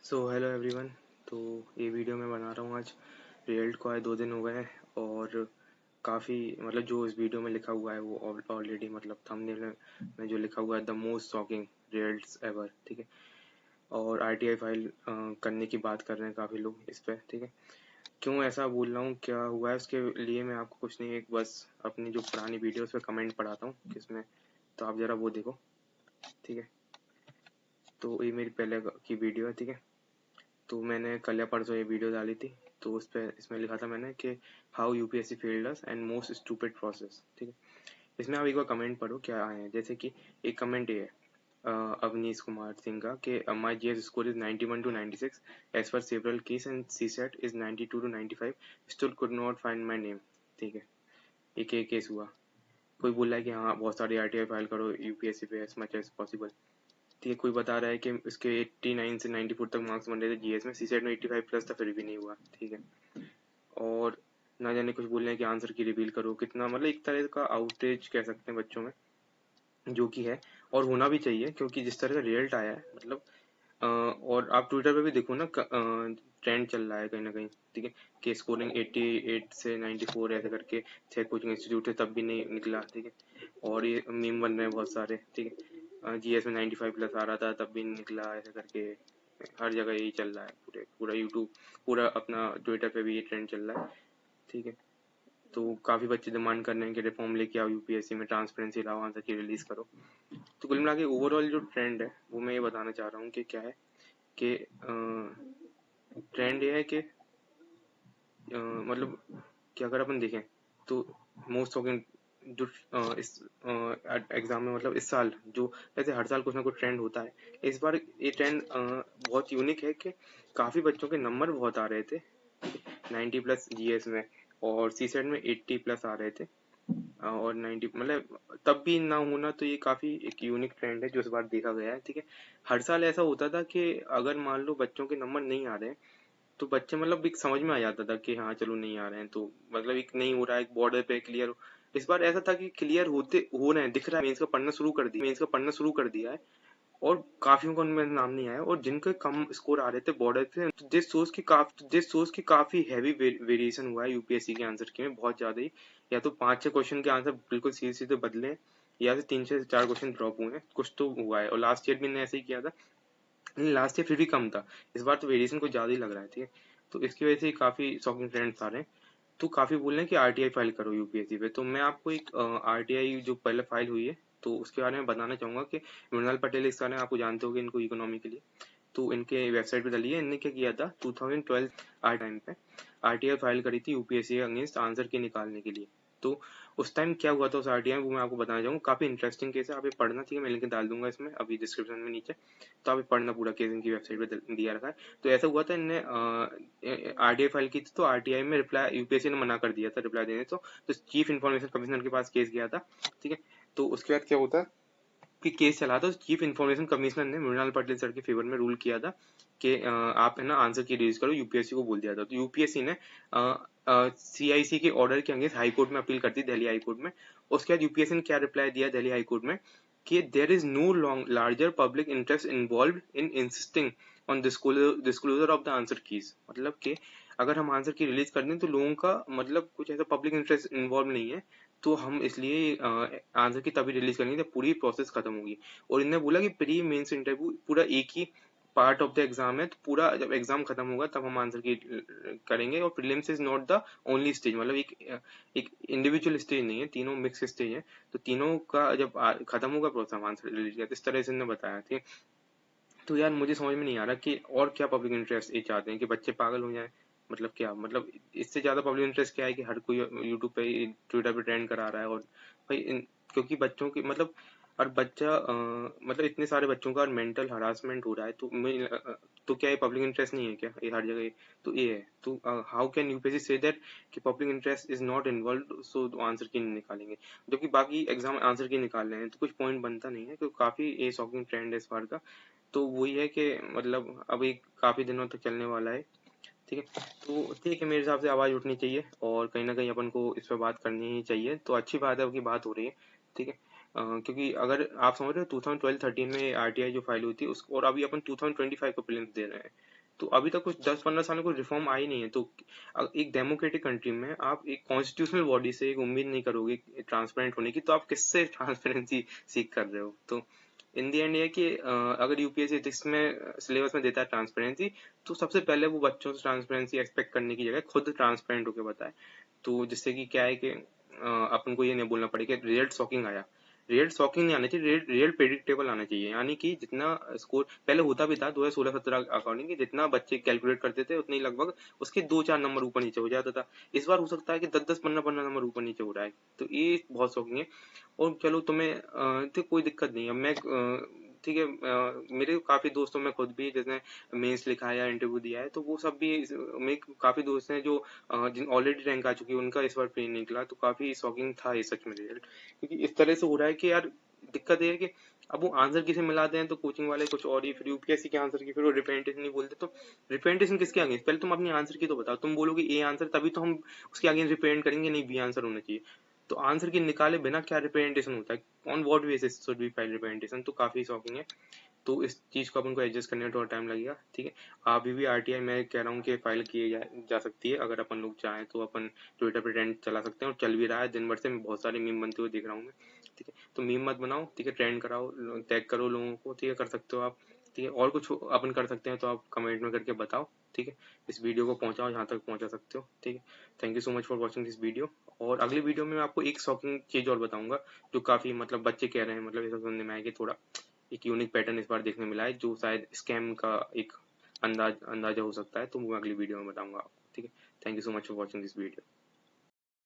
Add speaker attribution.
Speaker 1: So hello everyone. तो ये video मैं बना रहा हूँ आज। रिजल्ट को आए 2 दिन हो गए हैं और काफ़ी मतलब जो इस वीडियो में लिखा हुआ है वो ऑलरेडी मतलब थंबनेल में जो लिखा हुआ है the most shocking results ever, ठीक है। और आरटीआई फाइल करने की बात कर रहे हैं काफ़ी लोग इस पर, ठीक है। क्यों ऐसा बोल रहा हूँ, क्या हुआ है उसके लिए मैं आपको कुछ नहीं, एक बस अपनी जो पुरानी वीडियो उस पर कमेंट पढ़ाता हूँ किसमें, तो आप ज़रा वो देखो, ठीक है। तो ये मेरी पहले की वीडियो है, ठीक है। तो मैंने कल या परसों ये वीडियो डाली थी। तो उस पर इसमें लिखा था मैंने कि how UPSC failed us and most stupid process, ठीक है। इसमें आप एक बार कमेंट पढ़ो क्या आए हैं। जैसे कि एक कमेंट ये है अवनीश कुमार सिंह का कि my GS score is 91 to 96 as per several case and C set is 92 to 95 still could not find my name, ठीक है। एक केस हुआ। कोई बोल रहा है कि हाँ बहुत सारी आरटीआई फाइल करो यूपीएससी पे एज मच एज पॉसिबल, ठीक है। कोई बता रहा है कि इसके 89 से 94 तक मार्क्स बन रहे थे जीएस में, सीसेट में 85 प्लस था फिर भी नहीं हुआ, ठीक है। और ना जाने कुछ बोल रहे हैं कि आंसर की रिवील करो, कितना मतलब एक तरह का आउटरीच कह सकते हैं बच्चों में, जो कि है और होना भी चाहिए क्योंकि जिस तरह का रिजल्ट आया है मतलब और आप ट्विटर पे भी देखो ना, ट्रेंड चल रहा है कहीं ना कहीं, ठीक है। कि स्कोरिंग 88 से 94 ऐसे करके 6 कोचिंग इंस्टीट्यूट है तब भी नहीं निकला, ठीक है। और ये मीम बन रहे हैं बहुत सारे, ठीक है। जीएस में 95 प्लस आ रहा था तब भी नहीं निकला, ऐसे करके हर जगह यही चल रहा है, पूरा यूट्यूब, पूरा अपना ट्विटर पे भी ये ट्रेंड चल रहा है, ठीक है। तो काफ़ी बच्चे डिमांड कर रहे हैं कि रिफॉर्म लेके आओ यूपीएससी में, ट्रांसपेरेंसी लाओ, आंसर की रिलीज करो। तो कुल मिला के ओवरऑल जो ट्रेंड है वो मैं ये बताना चाह रहा हूँ कि क्या है कि ट्रेंड ये है कि मतलब कि अगर अपन देखें तो मोस्ट ऑफ जो इस एग्जाम में मतलब इस साल जो ऐसे हर साल कुछ ना कुछ ट्रेंड होता है, इस बार ये ट्रेंड बहुत यूनिक है कि काफ़ी बच्चों के नंबर बहुत आ रहे थे 90 प्लस जीएस में, और सी सेट में 80 प्लस आ रहे थे और 90 मतलब तब भी ना होना, तो ये काफ़ी एक यूनिक ट्रेंड है जो इस बार देखा गया है, ठीक है। हर साल ऐसा होता था कि अगर मान लो बच्चों के नंबर नहीं आ रहे हैं तो बच्चे मतलब एक समझ में आ जाता था कि हाँ चलो नहीं आ रहे हैं, तो मतलब एक नहीं हो रहा है, एक बॉर्डर पे क्लियर। इस बार ऐसा था कि क्लियर होते हो रहे हैं, दिख रहा है, मेंस का पढ़ना शुरू कर दिया है और काफियों का उनमें नाम नहीं आया, और जिनके कम स्कोर आ रहे थे बॉर्डर पे, जिस सोच की काफी हैवी वेरिएशन हुआ है यूपीएससी के आंसर की में, बहुत ज्यादा ही। या तो 5-6 क्वेश्चन के आंसर बिल्कुल सीधे सीधे बदले हैं, या फिर 3 से 4 क्वेश्चन ड्रॉप हुए हैं, कुछ तो हुआ है। और लास्ट ईयर भी ने ऐसे ही किया था, लास्ट ईयर फिर भी कम था, इस बार तो वेरिएशन कुछ ज्यादा ही लग रहा है, ठीक है। तो इसकी वजह से काफी शॉकिंग ट्रेंड्स आ रहे हैं। तो काफी बोल रहे हैं कि आरटीआई फाइल करो यूपीएससी पे, तो मैं आपको एक आरटीआई जो पहले फाइल हुई है तो उसके बारे में बताना चाहूंगा कि मृणाल पटेल इस बारे में आपको जानते होंगे, इनको इकोनॉमी के लिए। तो इनके वेबसाइट पे डाली है, इनने क्या किया था 2012 आर टाइम पे आरटीआई फाइल करी थी यूपीएससी के अगेंस्ट आंसर के निकालने के लिए। तो उस टाइम क्या हुआ था उस आरटीआई में वो मैं आपको बताना चाहूंगा, काफी इंटरेस्टिंग केस है, आप ये पढ़ना, ठीक है। मैं लिंक डाल दूंगा इसमें अभी डिस्क्रिप्शन में नीचे, तो आप ये पढ़ना, पूरा केस इनकी वेबसाइट पे दिया रखा है। तो ऐसा हुआ था, इनने आरटीआई फाइल की थी तो आरटीआई में रिप्लाई यूपीएससी ने मना कर दिया था रिप्लाई देने, तो चीफ इन्फॉर्मेशन कमिश्नर के पास केस गया था, ठीक है। तो उसके बाद क्या होता कि केस चला था, चीफ इन्फॉर्मेशन कमिश्नर ने मृणाल पाटिल सर के फेवर में रूल किया था कि आप है ना आंसर की रिलीज करो, यूपीएससी को बोल दिया था। तो यूपीएससी ने सीआईसी के ऑर्डर के अगेंस्ट हाई कोर्ट में अपील कर दी, दिल्ली हाई कोर्ट में। उसके बाद यूपीएससी ने क्या रिप्लाई दिया दिल्ली हाई कोर्ट में कि there is no larger public interest involve in insisting on disclosure of the answer keys, मतलब कि अगर हम आंसर की रिलीज कर दें तो लोगों का मतलब कुछ ऐसा पब्लिक इंटरेस्ट इन्वॉल्व नहीं है, तो हम इसलिए आंसर की तभी रिलीज करेंगे जब पूरी प्रोसेस खत्म होगी। और इन्होंने बोला कि प्री मेंस इंटरव्यू पूरा एक ही पार्ट ऑफ द एग्जाम है, तो पूरा जब एग्जाम खत्म होगा तब हम आंसर की करेंगे, और prelims is not the only stage, मतलब एक इंडिविजुअल स्टेज नहीं है, तीनों मिक्स स्टेज है। तो तीनों का जब खत्म होगा प्रोसेस हम आंसर रिलीज करते, इस तरह से इन्होंने बताया, ठीक है। तो यार मुझे समझ में नहीं आ रहा कि और क्या पब्लिक इंटरेस्ट ये चाहते हैं कि बच्चे पागल हो जाएं, मतलब क्या, मतलब इससे ज्यादा पब्लिक इंटरेस्ट क्या है कि हर कोई यूट्यूब पे ट्विटर पे ट्रेंड करा रहा है, और भाई क्योंकि बच्चों की मतलब, और बच्चा मतलब इतने सारे बच्चों का मेंटल हरासमेंट हो रहा है, तो तो क्या ये पब्लिक इंटरेस्ट नहीं है क्या, ये हर जगह तो ये है। तो how can UPSC say that कि public interest is not involve, so answer key नहीं निकालेंगे, जबकि बाकी एग्जाम आंसर की निकाल रहे हैं, तो कुछ पॉइंट बनता नहीं है। तो काफी ये शॉकिंग ट्रेंड है इस बार का। तो वही है कि मतलब अभी काफी दिनों तक चलने वाला है, ठीक है। तो ठीक है, मेरे हिसाब से आवाज उठनी चाहिए और कहीं ना कहीं अपन को इस पर बात करनी ही चाहिए, तो अच्छी बात है आपकी बात हो रही है, ठीक है। क्योंकि अगर आप समझ रहे हो 2012-13 में आरटीआई जो फाइल हुई थी उस, और अभी अपन 2025 को प्रीलिम्स दे रहे हैं, तो अभी तक कुछ 10-15 साल में कोई रिफॉर्म आई नहीं है। तो एक डेमोक्रेटिक कंट्री में आप एक कॉन्स्टिट्यूशनल बॉडी से एक उम्मीद नहीं करोगे ट्रांसपेरेंट होने की, तो आप किससे ट्रांसपेरेंसी सीख कर रहे हो? तो इन दी एंड ये है कि अगर यूपीएससी एथिक्स में सिलेबस में देता है ट्रांसपेरेंसी, तो सबसे पहले वो बच्चों से ट्रांसपेरेंसी एक्सपेक्ट करने की जगह खुद ट्रांसपेरेंट होकर बताए। तो जिससे कि क्या है कि अपन को ये नहीं बोलना पड़ेगा रिजल्ट शॉकिंग आया। रिजल्ट शॉकिंग नहीं आना चाहिए, रिजल्ट प्रेडिक्टेबल आना चाहिए। यानी कि जितना स्कोर पहले होता भी था 2016-17 अकॉर्डिंग, कि जितना बच्चे कैलकुलेट करते थे उतने ही लगभग उसके 2-4 नंबर ऊपर नीचे हो जाता था। इस बार हो सकता है कि 10-10, 15-15 नंबर ऊपर नीचे हो रहा है। तो ये बहुत शॉकिंग है। और चलो तुम्हें तो कोई दिक्कत नहीं है। मैं ठीक है, मेरे काफी दोस्तों में खुद भी जिसने मेंस लिखा है या इंटरव्यू दिया है, तो वो सब भी मेरे काफी दोस्त हैं जो जिन ऑलरेडी रैंक आ चुकी है, उनका इस बार प्री निकला। तो काफी शॉकिंग था ये सच में रिजल्ट, क्योंकि इस तरह से हो रहा है कि यार दिक्कत ये है कि अब वो आंसर किसे मिलाते हैं तो कोचिंग वाले कुछ और ही, फिर यूपीएससी के आंसर की फिर वो रिप्रेजेंटेशन नहीं बोलते। तो रिप्रेजेंटेशन किसके आगे? पहले तुम अपनी आंसर की तो बताओ। तुम बोलोगे ए आंसर, तभी तो हम उसके आगे रिप्रेजेंट करेंगे, नहीं बी आंसर होना चाहिए। तो आंसर की निकाले बिना क्या रिप्रेजेंटेशन होता है? On what basis should be file representation? तो काफी शॉकिंग है। तो इस चीज को अपन को एडजस्ट करने में थोड़ा टाइम लगेगा, ठीक है। अभी भी आरटीआई मैं कह रहा हूँ कि फाइल किए जा सकती है, अगर अपन लोग चाहें तो अपन ट्विटर पे ट्रेंड चला सकते हैं, और चल भी रहा है दिन भर से। मैं बहुत सारे मीम बनते हुए देख रहा हूँ मैं, ठीक है। तो मीम मत बनाओ, ठीक है, ट्रेंड कराओ, टैग करो लोगों को, ठीक है, कर सकते हो आप, ठीक है। और कुछ अपन कर सकते हैं तो आप कमेंट में करके बताओ, ठीक है। इस वीडियो को पहुंचाओ जहां तक पहुंचा सकते हो, ठीक है। Thank you so much for watching this video. और अगली वीडियो में मैं आपको एक शॉकिंग चीज और बताऊंगा, जो काफी मतलब बच्चे कह रहे हैं, मतलब ऐसा सुनने में आया कि थोड़ा एक यूनिक पैटर्न इस बार देखने मिला है, जो शायद स्कैम का एक अंदाजा हो सकता है। तो वो मैं अगली वीडियो में बताऊंगा आपको, ठीक है। Thank you so much for watching this video.